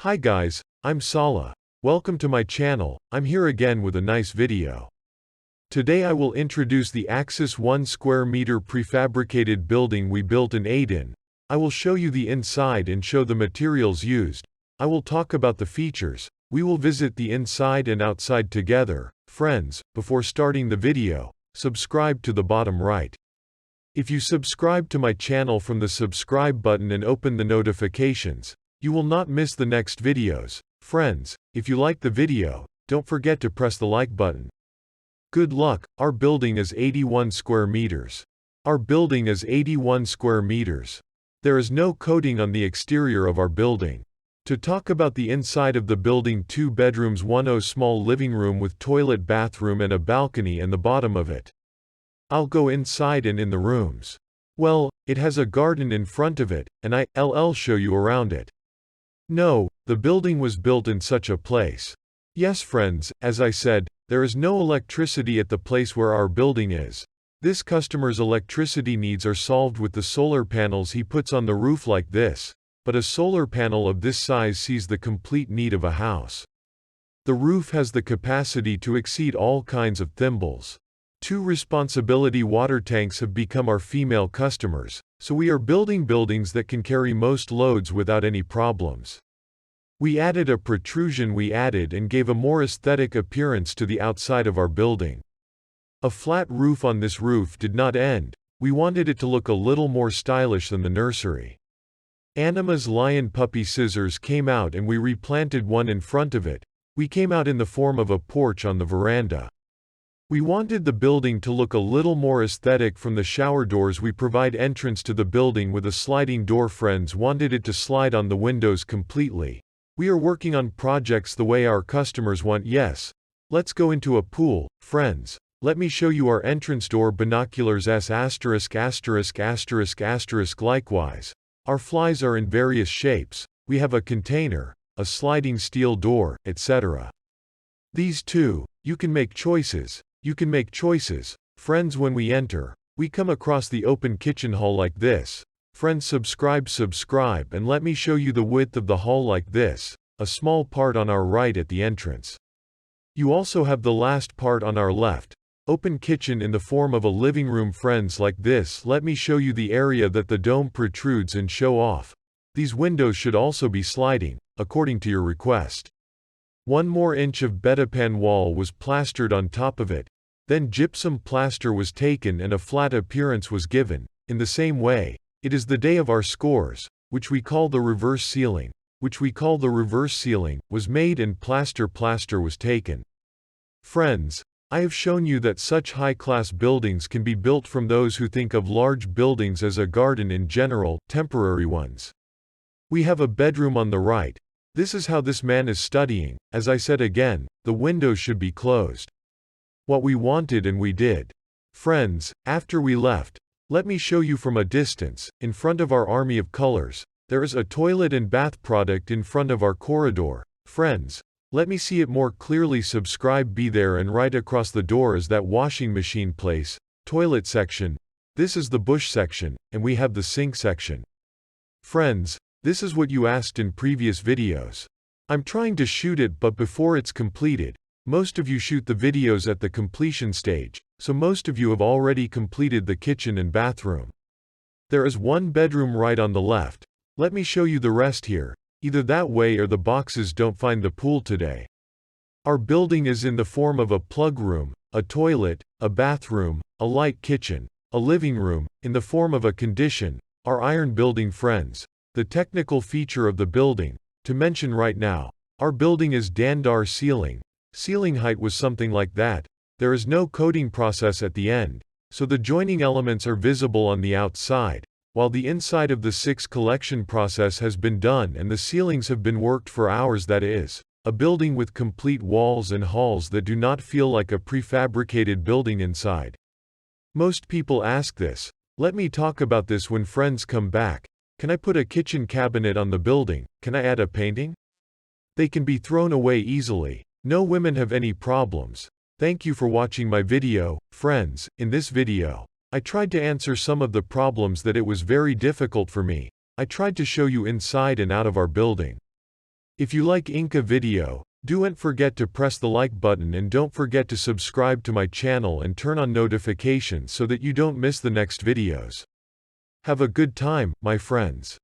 Hi guys, I'm Sala. Welcome to my channel. I'm here again with a nice video. Today I will introduce the Axis 1 square meter prefabricated building we built in Aden. I will show you the inside and show the materials used. I will talk about the features. We will visit the inside and outside together. Friends, before starting the video, subscribe to the bottom right. If you subscribe to my channel from the subscribe button and open the notifications, you will not miss the next videos. Friends, if you like the video, don't forget to press the like button. Good luck. Our building is 81 square meters. Our building is 81 square meters. There is no coating on the exterior of our building. To talk about the inside of the building, 2 bedrooms, 1 small living room with toilet, bathroom and a balcony and the bottom of it. I'll go inside and in the rooms. Well, it has a garden in front of it, and I'll show you around it. No, the building was built in such a place. Yes friends, as I said, there is no electricity at the place where our building is. This customer's electricity needs are solved with the solar panels he puts on the roof like this, but a solar panel of this size sees the complete need of a house. The roof has the capacity to exceed all kinds of thimbles. 2 responsibility water tanks have become our female customers, so we are building buildings that can carry most loads without any problems. We added a protrusion and gave a more aesthetic appearance to the outside of our building. A flat roof on this roof did not end. We wanted it to look a little more stylish than the nursery. Anima's lion puppy scissors came out and we replanted one in front of it. We came out in the form of a porch on the veranda. We wanted the building to look a little more aesthetic. From the shower doors we provide entrance to the building with a sliding door. Friends wanted it to slide on the windows completely. We are working on projects the way our customers want. Yes. Let's go into a pool, friends. Let me show you our entrance door. Binoculars *********. Likewise, our flies are in various shapes. We have a container, a sliding steel door, etc. These 2, you can make choices. You can make choices. Friends, when we enter, we come across the open kitchen hall like this. Friends, subscribe and let me show you the width of the hall like this, a small part on our right at the entrance. You also have the last part on our left, open kitchen in the form of a living room. Friends, like this. Let me show you the area that the dome protrudes and show off. These windows should also be sliding, according to your request. 1 more inch of betapan wall was plastered on top of it, then gypsum plaster was taken and a flat appearance was given. In the same way, it is the day of our scores, which we call the reverse ceiling, was made and plaster was taken. Friends, I have shown you that such high-class buildings can be built from those who think of large buildings as a garden in general, temporary ones. We have a bedroom on the right. This is how this man is studying. As I said again, the windows should be closed. What we wanted and we did. Friends, after we left, let me show you from a distance. In front of our army of colors, there is a toilet and bath product in front of our corridor. Friends, let me see it more clearly. Subscribe. Be there, and right across the door is that washing machine place, toilet section. This is the bush section, and we have the sink section. Friends, this is what you asked in previous videos. I'm trying to shoot it, but before it's completed. Most of you shoot the videos at the completion stage, so most of you have already completed the kitchen and bathroom. There is 1 bedroom right on the left. Let me show you the rest here. Either that way or the boxes don't find the pool today. Our building is in the form of a plug room, a toilet, a bathroom, a light kitchen, a living room, in the form of a condition, our iron building. Friends, the technical feature of the building, to mention right now, our building is Dandar ceiling. Ceiling height was something like that. There is no coating process at the end, so the joining elements are visible on the outside, while the inside of the 6 collection process has been done and the ceilings have been worked for hours. That is, a building with complete walls and halls that do not feel like a prefabricated building inside. Most people ask this. Let me talk about this when friends come back. Can I put a kitchen cabinet on the building? Can I add a painting? They can be thrown away easily. No women have any problems. Thank you for watching my video, friends. In this video, I tried to answer some of the problems that it was very difficult for me. I tried to show you inside and out of our building. If you like Inca video, don't forget to press the like button and don't forget to subscribe to my channel and turn on notifications so that you don't miss the next videos. Have a good time, my friends.